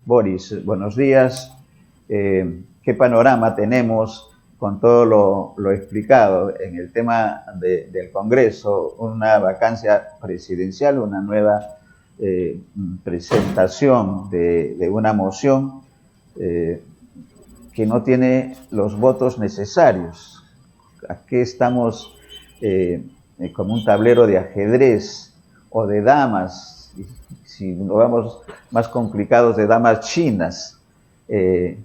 Boris, buenos días. ¿Qué panorama tenemos con todo lo explicado en el tema del Congreso? Una vacancia presidencial, una nueva presentación de una moción que no tiene los votos necesarios. Aquí estamos como un tablero de ajedrez o de damas, si lo vamos más complicados, de damas chinas. ¿Qué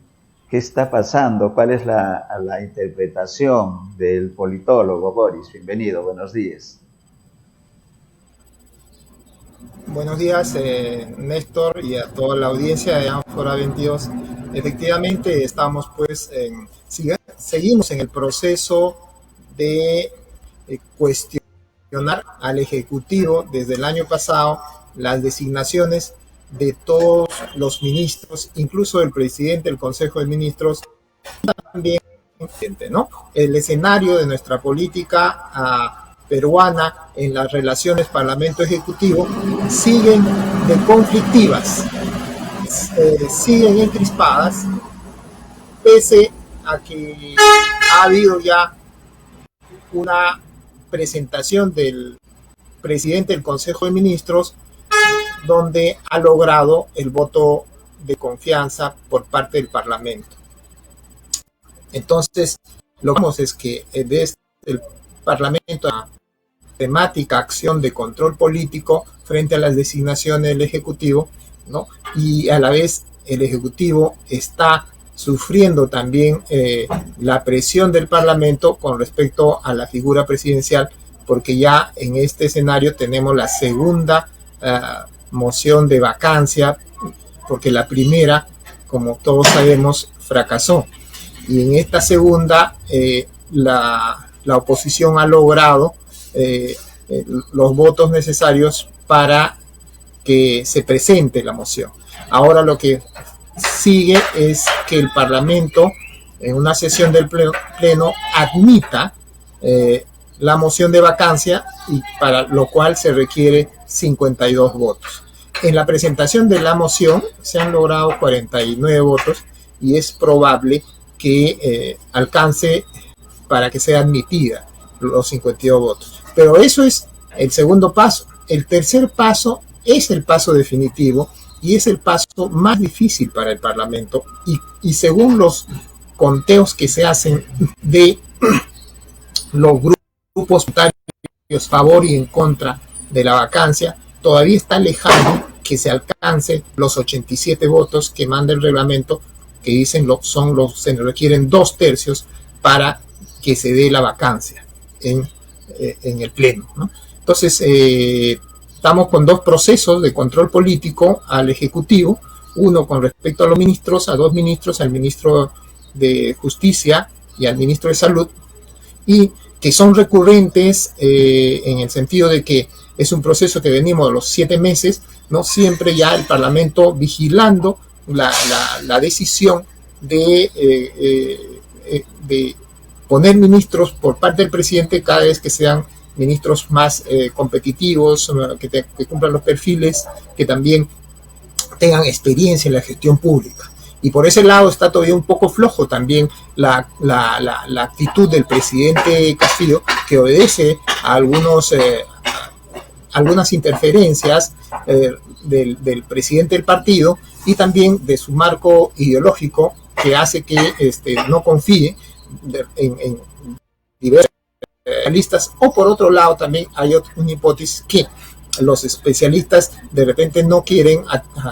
está pasando? ¿Cuál es la interpretación del politólogo? Boris, bienvenido, buenos días. Buenos días, Néstor, y a toda la audiencia de Ánfora 22. Efectivamente, estamos seguimos en el proceso de cuestionar al Ejecutivo desde el año pasado las designaciones de todos los ministros, incluso el presidente del Consejo de Ministros, también, ¿no? El escenario de nuestra política peruana en las relaciones Parlamento-Ejecutivo siguen de conflictivas, siguen encrispadas, pese a que ha habido ya una presentación del presidente del Consejo de Ministros donde ha logrado el voto de confianza por parte del Parlamento. Entonces, lo que vemos es que desde el Parlamento la temática acción de control político frente a las designaciones del Ejecutivo, ¿no? Y a la vez el Ejecutivo está sufriendo también la presión del Parlamento con respecto a la figura presidencial, porque ya en este escenario tenemos la segunda moción de vacancia, porque la primera, como todos sabemos, fracasó. Y en esta segunda, la oposición ha logrado los votos necesarios para que se presente la moción. Ahora lo que sigue es que el Parlamento, en una sesión del Pleno, admita la moción de vacancia, y para lo cual se requiere 52 votos. En la presentación de la moción se han logrado 49 votos y es probable que alcance para que sea admitida los 52 votos. Pero eso es el segundo paso. El tercer paso es el paso definitivo y es el paso más difícil para el Parlamento, y según los conteos que se hacen de los grupos a favor y en contra de la vacancia, todavía está lejano que se alcance los 87 votos que manda el reglamento, que dicen se requieren 2/3 para que se dé la vacancia en el Pleno, ¿no? Entonces, estamos con dos procesos de control político al Ejecutivo, uno con respecto a los ministros, a dos ministros, al ministro de Justicia y al ministro de Salud, y que son recurrentes en el sentido de que es un proceso que venimos de los 7 meses, ¿no? Siempre ya el Parlamento vigilando la decisión de poner ministros por parte del presidente cada vez que sean ministros más competitivos, que cumplan los perfiles, que también tengan experiencia en la gestión pública. Y por ese lado está todavía un poco flojo también la actitud del presidente Castillo, que obedece a algunas interferencias del presidente del partido y también de su marco ideológico, que hace que no confíe en diversos especialistas. O por otro lado también hay una hipótesis que los especialistas de repente no quieren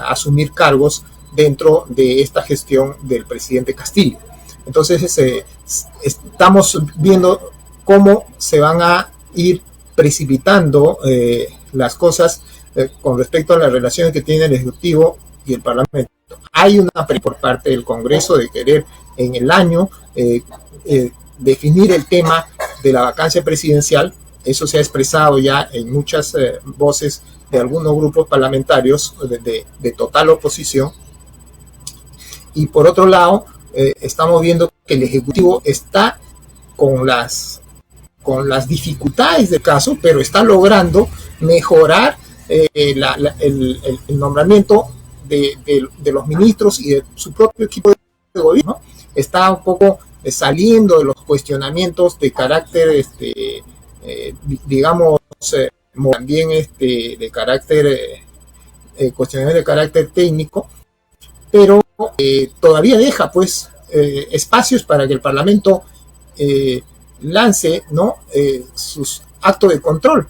asumir cargos dentro de esta gestión del presidente Castillo. Entonces estamos viendo cómo se van a ir precipitando las cosas con respecto a las relaciones que tiene el Ejecutivo y el Parlamento. Hay una por parte del Congreso de querer en el año definir el tema de la vacancia presidencial. Eso se ha expresado ya en muchas voces de algunos grupos parlamentarios de total oposición. Y por otro lado, estamos viendo que el Ejecutivo está con las dificultades del caso, pero está logrando mejorar el nombramiento de los ministros y de su propio equipo de gobierno, ¿no? Está un poco saliendo de los cuestionamientos de carácter, digamos, también de carácter, cuestionamientos de carácter técnico, pero todavía deja, pues, espacios para que el Parlamento lance, ¿no? Sus actos de control,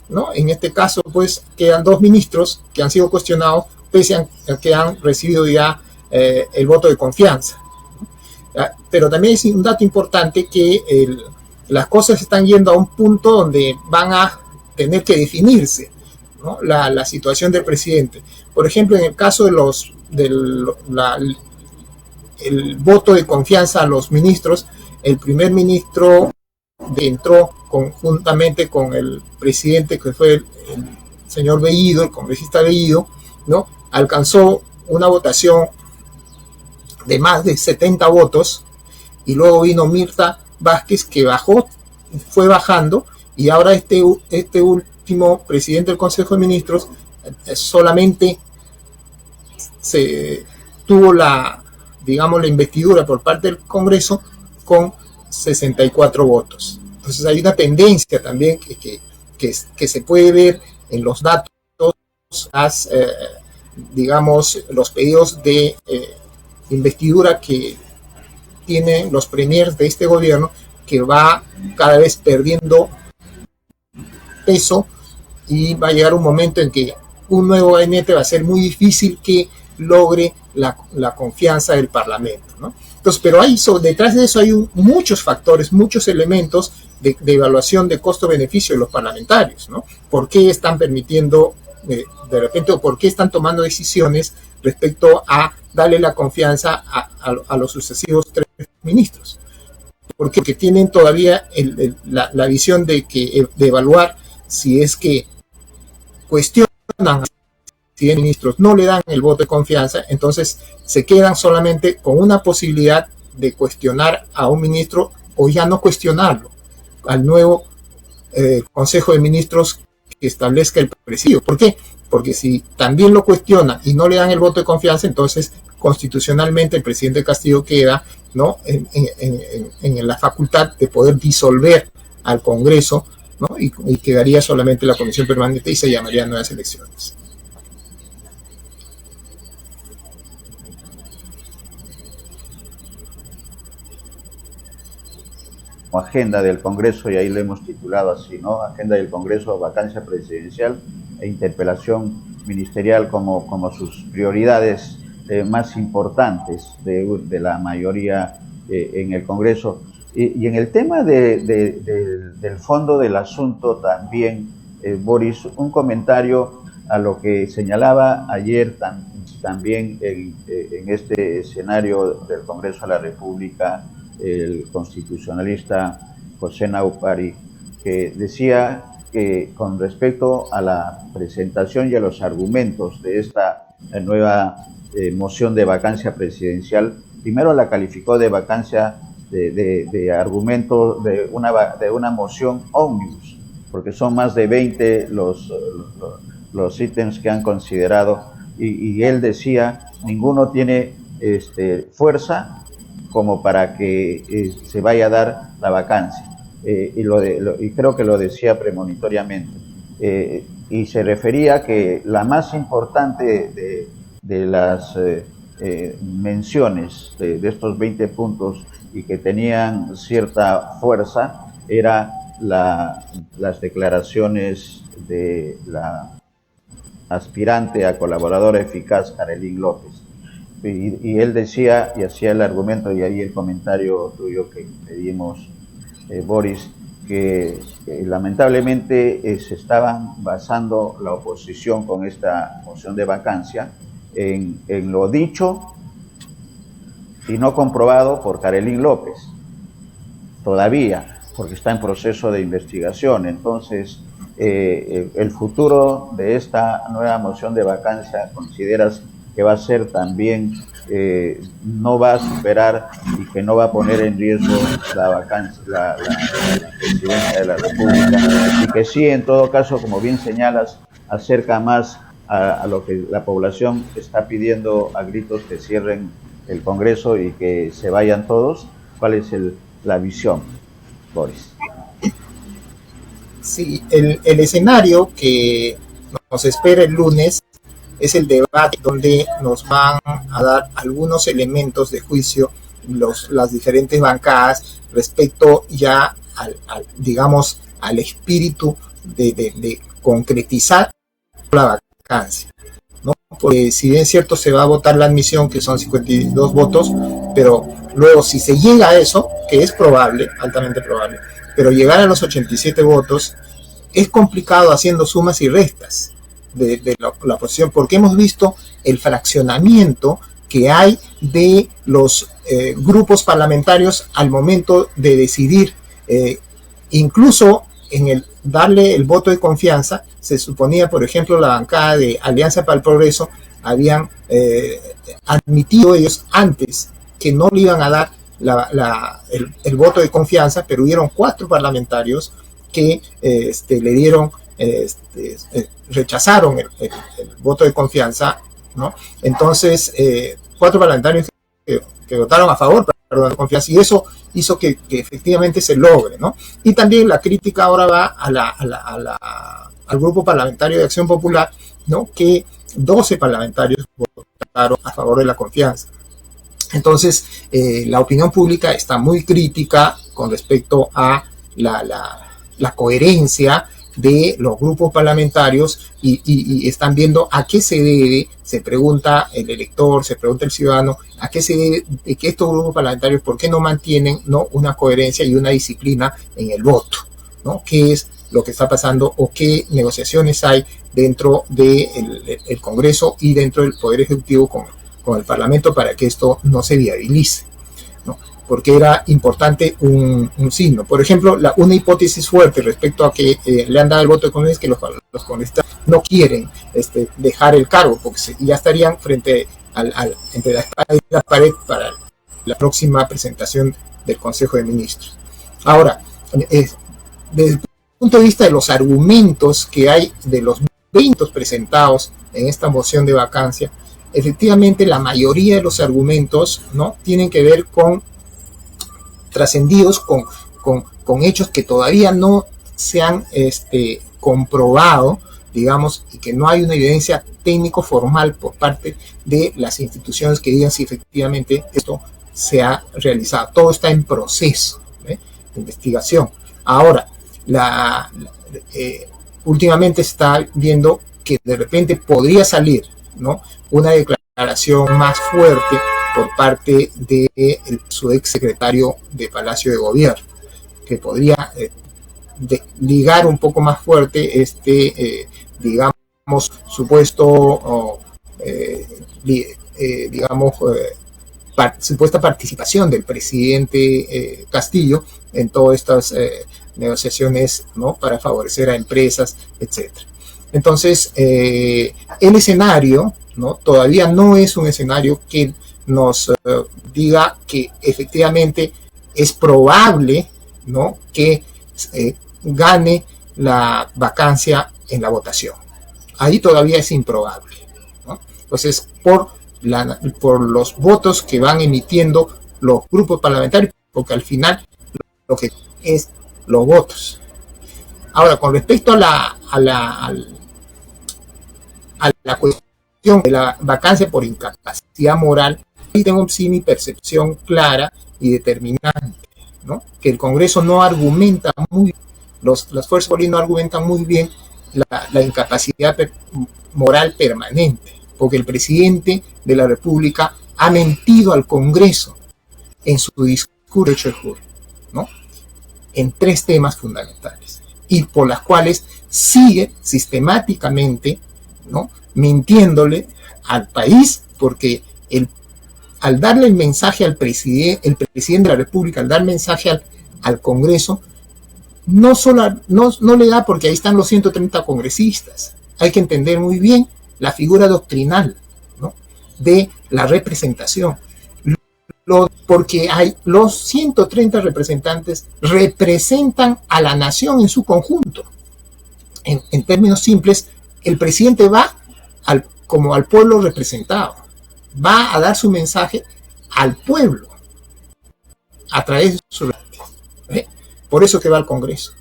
¿no? En este caso, pues, quedan 2 ministros que han sido cuestionados, pese a que han recibido ya el voto de confianza. Pero también es un dato importante que las cosas están yendo a un punto donde van a tener que definirse, ¿no? La situación del presidente. Por ejemplo, en el caso de el voto de confianza a los ministros, el primer ministro entró conjuntamente con el presidente, que fue el señor Bellido, el congresista Bellido, ¿no? Alcanzó una votación de más de 70 votos, y luego vino Mirta Vázquez, que fue bajando, y ahora este último presidente del Consejo de Ministros solamente se tuvo la investidura por parte del Congreso con 64 votos. Entonces hay una tendencia también que se puede ver en los datos, los pedidos de investidura que tienen los premiers de este gobierno, que va cada vez perdiendo peso, y va a llegar un momento en que un nuevo gabinete va a ser muy difícil que logre la confianza del Parlamento, ¿no? Entonces, pero detrás de eso hay muchos factores, muchos elementos de evaluación de costo-beneficio de los parlamentarios, ¿no? ¿Por qué están permitiendo de repente, o por qué están tomando decisiones respecto a darle la confianza a los sucesivos 3 ministros? Porque tienen todavía la visión de evaluar si es que cuestionan, si los ministros no le dan el voto de confianza, entonces se quedan solamente con una posibilidad de cuestionar a un ministro, o ya no cuestionarlo, al nuevo Consejo de Ministros que establezca el presidio. ¿Por qué? Porque si también lo cuestionan y no le dan el voto de confianza, entonces constitucionalmente el presidente Castillo queda, ¿no?, en la facultad de poder disolver al Congreso, ¿no? Y quedaría solamente la comisión permanente y se llamarían nuevas elecciones. Agenda del Congreso, y ahí lo hemos titulado así, ¿no? Agenda del Congreso, vacancia presidencial e interpelación ministerial como sus prioridades más importantes de la mayoría en el Congreso. Y en el tema del fondo del asunto también, Boris, un comentario a lo que señalaba ayer también en este escenario del Congreso de la República el constitucionalista José Naupari, que decía que con respecto a la presentación y a los argumentos de esta nueva moción de vacancia presidencial, primero la calificó de vacancia de argumento de una moción ómnibus, porque son más de 20 los ítems que han considerado, y él decía, ninguno tiene fuerza como para que se vaya a dar la vacancia, y creo que lo decía premonitoriamente, y se refería que la más importante de las menciones de estos 20 puntos y que tenían cierta fuerza era las declaraciones de la aspirante a colaboradora eficaz, Karelyn López. Y él decía, y hacía el argumento, y ahí el comentario tuyo que pedimos, Boris, que lamentablemente se estaban basando la oposición con esta moción de vacancia en lo dicho y no comprobado por Karelyn López, todavía, porque está en proceso de investigación. Entonces, el futuro de esta nueva moción de vacancia, ¿consideras que va a ser también, no va a superar y que no va a poner en riesgo la vacancia, la presidencia de la República, y que sí, en todo caso, como bien señalas, acerca más a lo que la población está pidiendo a gritos, que cierren el Congreso y que se vayan todos? ¿Cuál es la visión, Boris? Sí, el escenario que nos espera el lunes es el debate donde nos van a dar algunos elementos de juicio las diferentes bancadas respecto ya digamos, al espíritu de concretizar la vacancia, ¿no? Porque si bien es cierto se va a votar la admisión, que son 52 votos, pero luego si se llega a eso, que es probable, altamente probable, pero llegar a los 87 votos es complicado haciendo sumas y restas de la oposición, porque hemos visto el fraccionamiento que hay de los grupos parlamentarios al momento de decidir, incluso en el darle el voto de confianza. Se suponía, por ejemplo, la bancada de Alianza para el Progreso habían admitido ellos antes que no le iban a dar el voto de confianza, pero hubieron 4 parlamentarios que le dieron, rechazaron el voto de confianza, ¿no? Entonces, 4 parlamentarios que votaron a favor, perdón, de confianza, y eso hizo que efectivamente se logre, ¿no? Y también la crítica ahora va al grupo parlamentario de Acción Popular, ¿no? Que 12 parlamentarios votaron a favor de la confianza. Entonces, la opinión pública está muy crítica con respecto a la coherencia de los grupos parlamentarios y están viendo a qué se debe, se pregunta el elector, se pregunta el ciudadano, a qué se debe de que estos grupos parlamentarios, por qué no mantienen, ¿no?, una coherencia y una disciplina en el voto, ¿no? ¿Qué es lo que está pasando o qué negociaciones hay dentro del Congreso y dentro del Poder Ejecutivo con el Parlamento para que esto no se viabilice, ¿no? Porque era importante un signo. Por ejemplo, una hipótesis fuerte respecto a que le han dado el voto de confianza es que los congresistas no quieren dejar el cargo, porque ya estarían frente entre la espada y la pared para la próxima presentación del Consejo de Ministros. Ahora, desde el punto de vista de los argumentos que hay de los 20 presentados en esta moción de vacancia, efectivamente la mayoría de los argumentos, ¿no?, tienen que ver con trascendidos con hechos que todavía no se han comprobado, digamos, y que no hay una evidencia técnico formal por parte de las instituciones que digan si efectivamente esto se ha realizado. Todo está en proceso de investigación. Ahora, últimamente se está viendo que de repente podría salir, ¿no?, una declaración más fuerte por parte de su ex secretario de Palacio de Gobierno, que podría ligar un poco más fuerte digamos, supuesto, supuesta participación del presidente Castillo en todas estas negociaciones, ¿no?, para favorecer a empresas, etcétera. Entonces, el escenario, ¿no?, todavía no es un escenario que nos diga que efectivamente es probable, ¿no?, que gane la vacancia en la votación. Ahí todavía es improbable, ¿no? Entonces, por los votos que van emitiendo los grupos parlamentarios, porque al final lo que es los votos. Ahora, con respecto a la cuestión de la vacancia por incapacidad moral, ahí tengo sí mi percepción clara y determinante, ¿no?, que el Congreso no argumenta muy, las fuerzas políticas no argumentan muy bien la incapacidad moral permanente, porque el presidente de la República ha mentido al Congreso en su discurso de julio, ¿no?, en 3 temas fundamentales, y por las cuales sigue sistemáticamente, ¿no?, mintiéndole al país, porque al darle el mensaje al presidente, el presidente de la República, al dar mensaje al Congreso, no le da, porque ahí están los 130 congresistas. Hay que entender muy bien la figura doctrinal, ¿no?, de la representación. Porque los 130 representantes representan a la nación en su conjunto. En términos simples, el presidente va como al pueblo representado. Va a dar su mensaje al pueblo a través de su representante. Por eso que va al Congreso.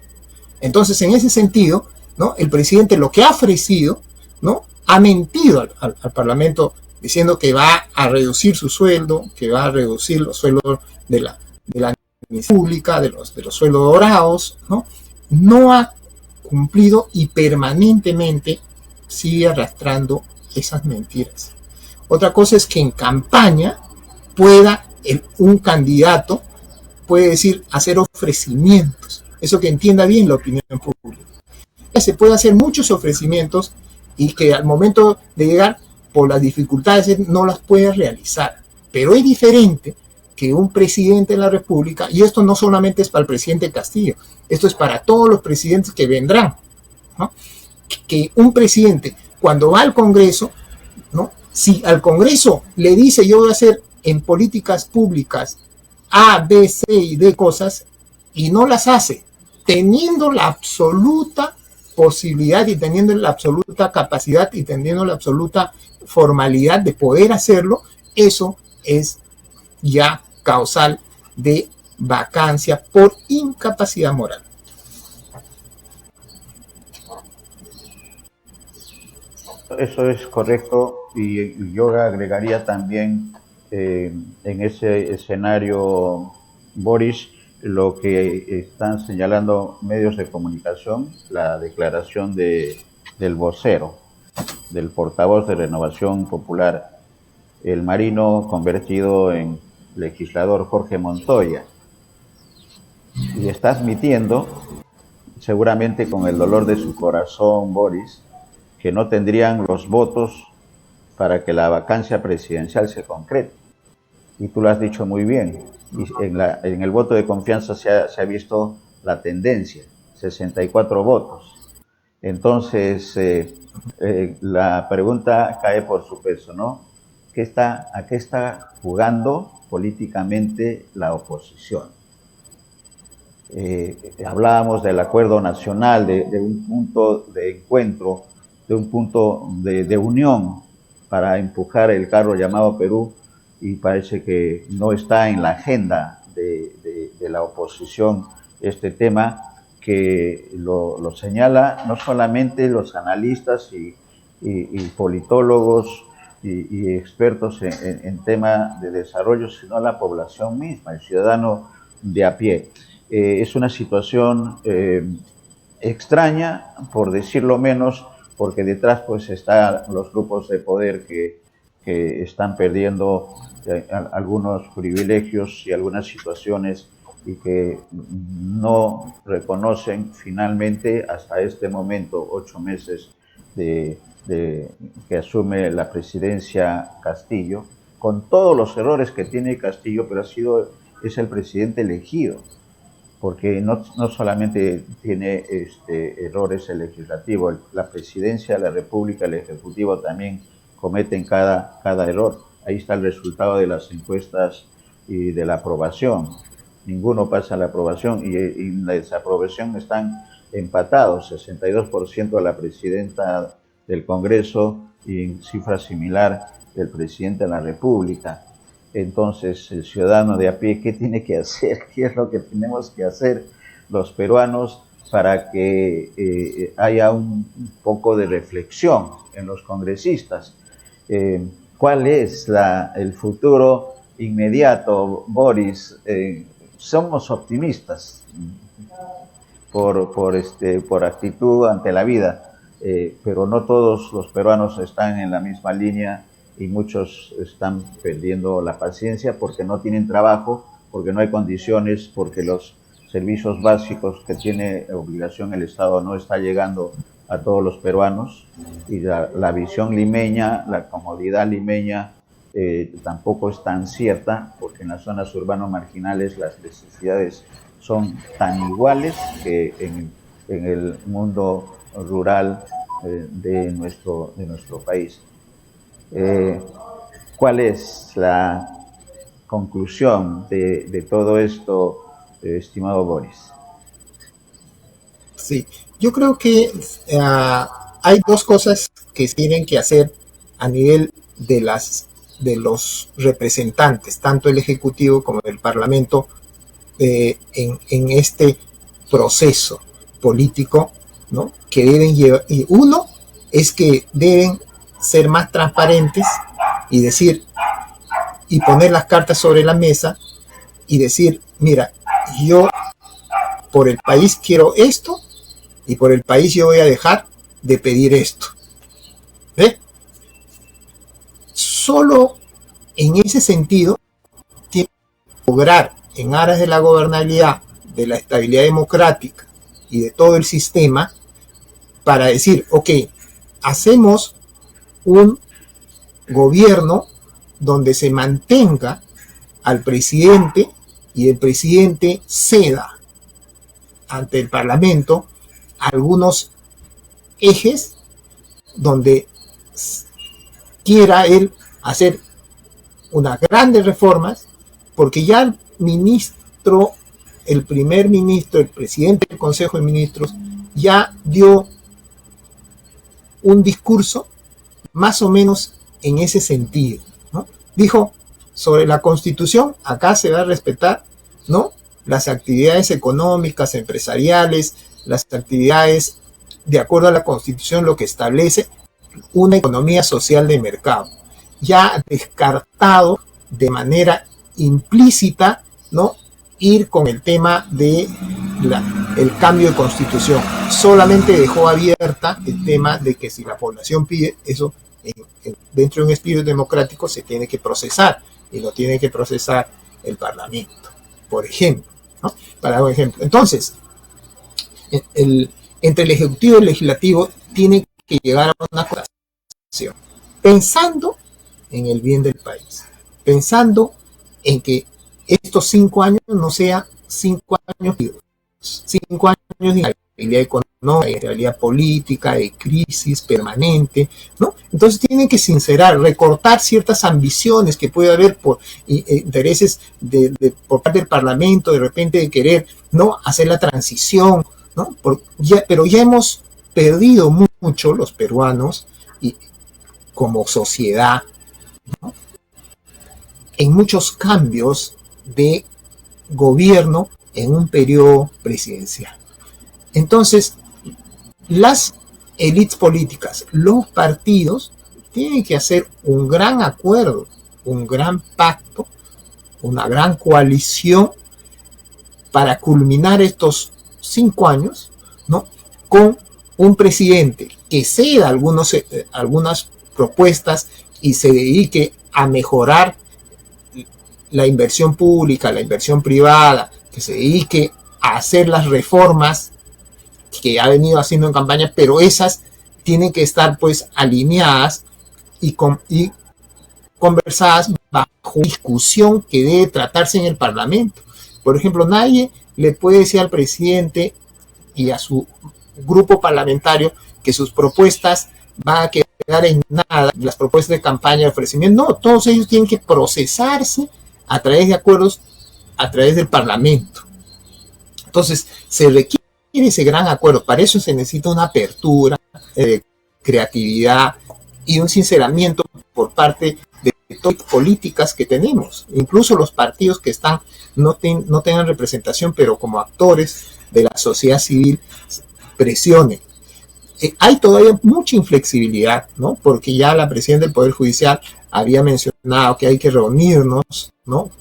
Entonces, en ese sentido, ¿no? El presidente lo que ha ofrecido, ¿no? Ha mentido al Parlamento diciendo que va a reducir su sueldo, que va a reducir los sueldos de la administración pública, de los sueldos dorados, ¿no? No ha cumplido y permanentemente sigue arrastrando esas mentiras. Otra cosa es que en campaña pueda un candidato puede decir hacer ofrecimientos, eso que entienda bien la opinión pública. Se puede hacer muchos ofrecimientos y que al momento de llegar por las dificultades no las puede realizar, pero es diferente que un presidente de la República, y esto no solamente es para el presidente Castillo, esto es para todos los presidentes que vendrán, ¿no? Que un presidente cuando va al Congreso, ¿no? Si al Congreso le dice yo voy a hacer en políticas públicas A, B, C y D cosas y no las hace, teniendo la absoluta posibilidad y teniendo la absoluta capacidad y teniendo la absoluta formalidad de poder hacerlo, eso es ya causal de vacancia por incapacidad moral. Eso es correcto, y yo agregaría también en ese escenario, Boris, lo que están señalando medios de comunicación, la declaración del vocero, del portavoz de Renovación Popular, el marino convertido en legislador Jorge Montoya, y está admitiendo, seguramente con el dolor de su corazón, Boris, que no tendrían los votos para que la vacancia presidencial se concrete. Y tú lo has dicho muy bien. Y en el voto de confianza se ha visto la tendencia, 64 votos. Entonces, la pregunta cae por su peso, ¿no? ¿A qué está jugando políticamente la oposición? Hablábamos del acuerdo nacional, de un punto de encuentro, de un punto de unión para empujar el carro llamado Perú, y parece que no está en la agenda de la oposición este tema, que lo señala no solamente los analistas y politólogos y expertos en tema de desarrollo, sino la población misma, el ciudadano de a pie. Es una situación extraña, por decirlo menos, porque detrás pues están los grupos de poder que están perdiendo algunos privilegios y algunas situaciones, y que no reconocen finalmente hasta este momento, 8 meses de que asume la presidencia Castillo, con todos los errores que tiene Castillo, pero es el presidente elegido, porque no solamente tiene errores el legislativo, la presidencia de la República, el Ejecutivo también cometen cada error. Ahí está el resultado de las encuestas y de la aprobación. Ninguno pasa la aprobación, y la desaprobación están empatados, 62% de la presidenta del Congreso y en cifra similar del presidente de la República. Entonces, el ciudadano de a pie, ¿qué tiene que hacer? ¿Qué es lo que tenemos que hacer los peruanos para que haya un poco de reflexión en los congresistas? ¿Cuál es el futuro inmediato, Boris? Somos optimistas por actitud ante la vida, pero no todos los peruanos están en la misma línea, y muchos están perdiendo la paciencia porque no tienen trabajo, porque no hay condiciones, porque los servicios básicos que tiene obligación el Estado no está llegando a todos los peruanos, y la visión limeña, la comodidad limeña tampoco es tan cierta, porque en las zonas urbanas marginales las necesidades son tan iguales que en el mundo rural de nuestro país. ¿Cuál es la conclusión de todo esto, estimado Boris? Sí, yo creo que hay dos cosas que se tienen que hacer a nivel de los representantes, tanto el Ejecutivo como el Parlamento, en este proceso político, ¿no? Que deben llevar, y uno es que deben ser más transparentes y decir, y poner las cartas sobre la mesa y decir, mira, yo por el país quiero esto y por el país yo voy a dejar de pedir esto. ¿Ve? Solo en ese sentido tiene que lograr, en aras de la gobernabilidad, de la estabilidad democrática y de todo el sistema, para decir, ok, hacemos un gobierno donde se mantenga al presidente y el presidente ceda ante el Parlamento algunos ejes donde quiera él hacer unas grandes reformas, porque ya el ministro, el primer ministro, el presidente del Consejo de Ministros ya dio un discurso más o menos en ese sentido, ¿no? Dijo, sobre la Constitución, acá se va a respetar, ¿no?, las actividades económicas, empresariales, las actividades de acuerdo a la Constitución, lo que establece una economía social de mercado. Ya descartado de manera implícita, ¿no?, ir con el tema de el cambio de Constitución. Solamente dejó abierta el tema de que si la población pide eso, dentro de un espíritu democrático se tiene que procesar, y lo tiene que procesar el Parlamento, por ejemplo, ¿no? Para un ejemplo. Entonces, entre el Ejecutivo y el Legislativo tiene que llegar a una colaboración, pensando en el bien del país, pensando en que estos 5 años no sean 5 años, 5 años de inestabilidad económica, de inestabilidad política, de crisis permanente, ¿no? Entonces tienen que sincerar, recortar ciertas ambiciones que puede haber por intereses por parte del Parlamento, de repente de querer, ¿no?, hacer la transición, ¿no? Pero ya hemos perdido mucho los peruanos y como sociedad, ¿no?, en muchos cambios de gobierno en un periodo presidencial. Entonces, las élites políticas, los partidos, tienen que hacer un gran acuerdo, un gran pacto, una gran coalición para culminar estos 5 años, ¿no?, con un presidente que ceda algunas propuestas y se dedique a mejorar la inversión pública, la inversión privada, que se dedique a hacer las reformas que ha venido haciendo en campaña, pero esas tienen que estar pues alineadas y conversadas bajo discusión que debe tratarse en el Parlamento. Por ejemplo, nadie le puede decir al presidente y a su grupo parlamentario que sus propuestas van a quedar en nada, las propuestas de campaña de ofrecimiento. No, todos ellos tienen que procesarse a través de acuerdos, a través del Parlamento. Entonces, se requiere ese gran acuerdo. Para eso se necesita una apertura, creatividad y un sinceramiento por parte de todas las políticas que tenemos. Incluso los partidos que no tengan representación, pero como actores de la sociedad civil, presionen. Hay todavía mucha inflexibilidad, ¿no?, porque ya la presidenta del Poder Judicial había mencionado que hay que reunirnos, ¿no?,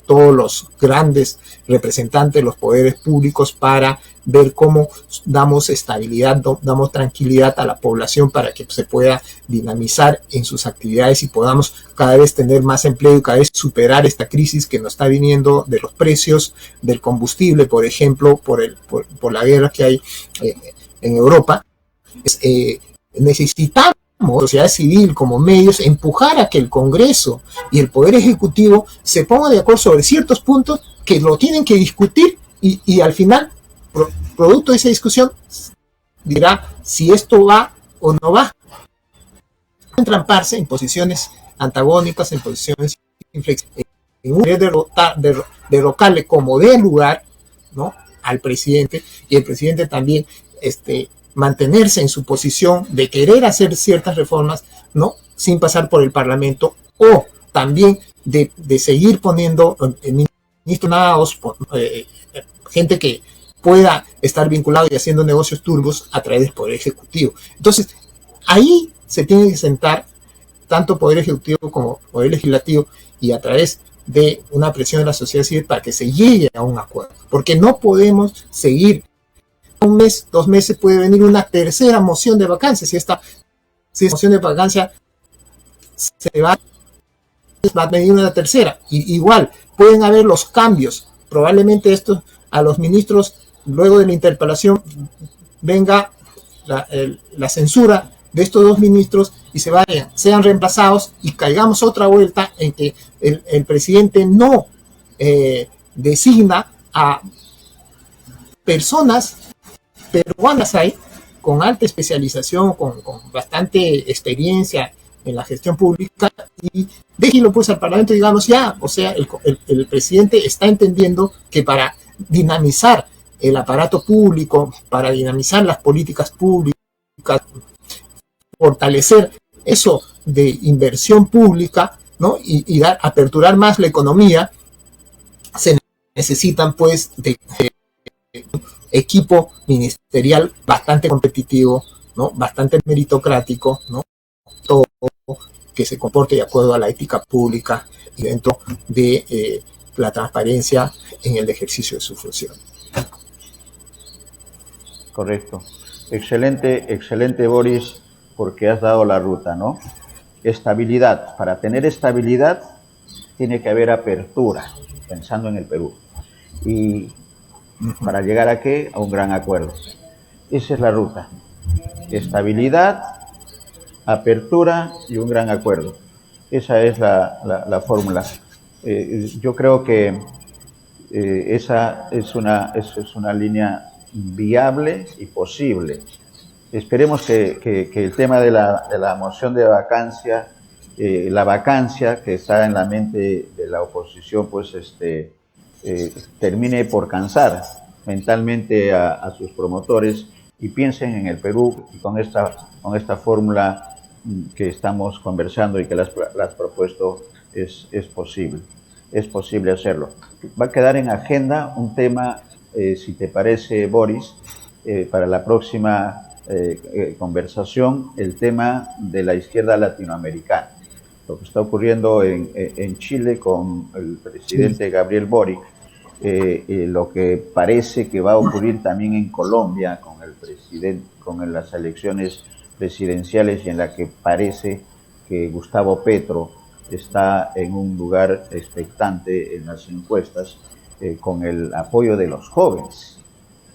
todos los grandes representantes de los poderes públicos para ver cómo damos estabilidad, damos tranquilidad a la población para que se pueda dinamizar en sus actividades y podamos cada vez tener más empleo y cada vez superar esta crisis que nos está viniendo de los precios del combustible, por ejemplo, por la guerra que hay en Europa. Necesitamos, sociedad civil como medios, empujar a que el Congreso y el Poder Ejecutivo se pongan de acuerdo sobre ciertos puntos que lo tienen que discutir y al final, producto de esa discusión, dirá si esto va o no va. Entramparse en posiciones antagónicas, en posiciones inflexibles, en un derrocarle como dé lugar, ¿no?, al presidente, y el presidente también mantenerse en su posición de querer hacer ciertas reformas, ¿no? Sin pasar por el Parlamento, o también de seguir poniendo ministros, gente que pueda estar vinculado y haciendo negocios turbios a través del Poder Ejecutivo. Entonces, ahí se tiene que sentar tanto Poder Ejecutivo como Poder Legislativo, y a través de una presión de la sociedad civil para que se llegue a un acuerdo. Porque no podemos seguir. Un mes, 2 meses puede venir una tercera moción de vacancia. Si esta moción de vacancia se va a venir una tercera. Y igual, pueden haber los cambios. Probablemente esto a los ministros, luego de la interpelación, venga la censura de estos 2 ministros y sean reemplazados, y caigamos otra vuelta en que el presidente no designa a personas peruanas ahí con alta especialización, con bastante experiencia en la gestión pública, y déjelo pues al Parlamento, digamos, ya, o sea, el presidente está entendiendo que para dinamizar el aparato público, para dinamizar las políticas públicas, fortalecer eso de inversión pública, ¿no? Y aperturar más la economía, se necesitan pues de equipo ministerial bastante competitivo, ¿no? Bastante meritocrático, ¿no? Todo que se comporte de acuerdo a la ética pública y dentro de la transparencia en el ejercicio de su función. Correcto. Excelente, excelente, Boris, porque has dado la ruta, ¿no? Estabilidad. Para tener estabilidad tiene que haber apertura, pensando en el Perú. Y para llegar a ¿qué? A un gran acuerdo. Esa es la ruta. Estabilidad, apertura y un gran acuerdo. Esa es la fórmula. Yo creo que esa es una línea viable y posible. Esperemos que el tema de la moción de vacancia, la vacancia que está en la mente de la oposición, pues termine por cansar mentalmente a sus promotores, y piensen en el Perú, y con esta fórmula que estamos conversando y que las propuesto, es posible hacerlo. Va a quedar en agenda un tema, si te parece, Boris, para la próxima conversación, el tema de la izquierda latinoamericana, lo que está ocurriendo en Chile con el presidente Gabriel Boric, lo que parece que va a ocurrir también en Colombia con el presidente, con las elecciones presidenciales, y en la que parece que Gustavo Petro está en un lugar expectante en las encuestas, con el apoyo de los jóvenes.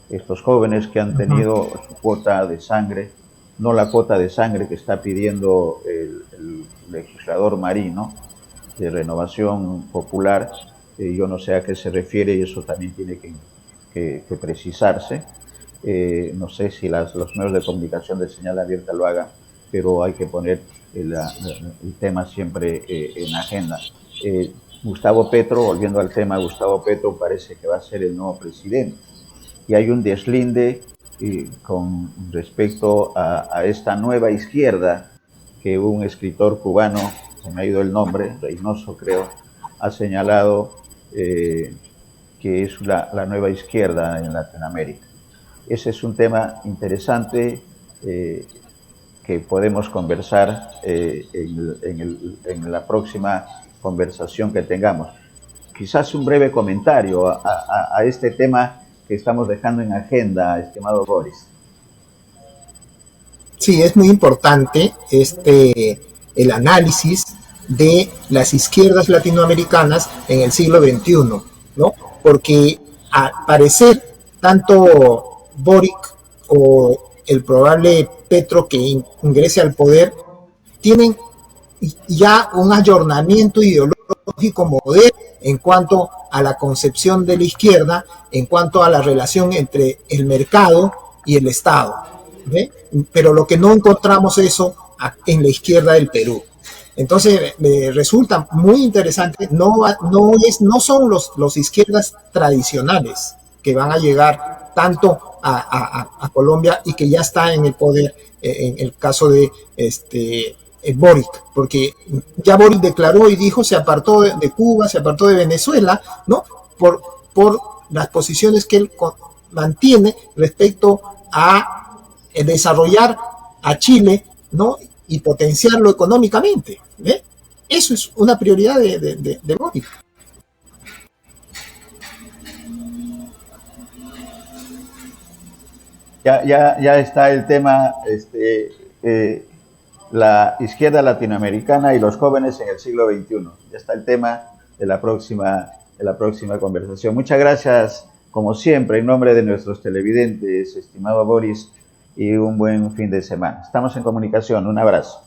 Estos jóvenes que han tenido su cuota de sangre, no la cuota de sangre que está pidiendo el legislador Marino de Renovación Popular. Yo no sé a qué se refiere, y eso también tiene que precisarse. No sé si los medios de comunicación de señal abierta lo hagan, pero hay que poner el tema siempre en agenda. Gustavo Petro, volviendo al tema, Gustavo Petro parece que va a ser el nuevo presidente. Y hay un deslinde con respecto a esta nueva izquierda que un escritor cubano, se me ha ido el nombre, Reynoso creo, ha señalado que es la nueva izquierda en Latinoamérica. Ese es un tema interesante que podemos conversar en la próxima conversación que tengamos. Quizás un breve comentario a este tema que estamos dejando en agenda, estimado Boris. Sí, es muy importante el análisis de las izquierdas latinoamericanas en el siglo XXI, ¿no? Porque al parecer tanto Boric o el probable Petro que ingrese al poder tienen ya un ayornamiento ideológico moderno en cuanto a la concepción de la izquierda, en cuanto a la relación entre el mercado y el Estado, ¿ve? Pero lo que no encontramos eso en la izquierda del Perú. Entonces me resulta muy interesante. No son los izquierdas tradicionales que van a llegar tanto a Colombia y que ya está en el poder en el caso de Boric, porque ya Boric declaró y dijo, se apartó de Cuba, se apartó de Venezuela, ¿no? Por las posiciones que él mantiene respecto a desarrollar a Chile, ¿no? Y potenciarlo económicamente, ¿ve? Eso es una prioridad de Boric. Ya está el tema, la izquierda latinoamericana y los jóvenes en el siglo XXI. Ya está el tema de la próxima conversación. Muchas gracias, como siempre, en nombre de nuestros televidentes, estimado Boris, y un buen fin de semana. Estamos en comunicación. Un abrazo.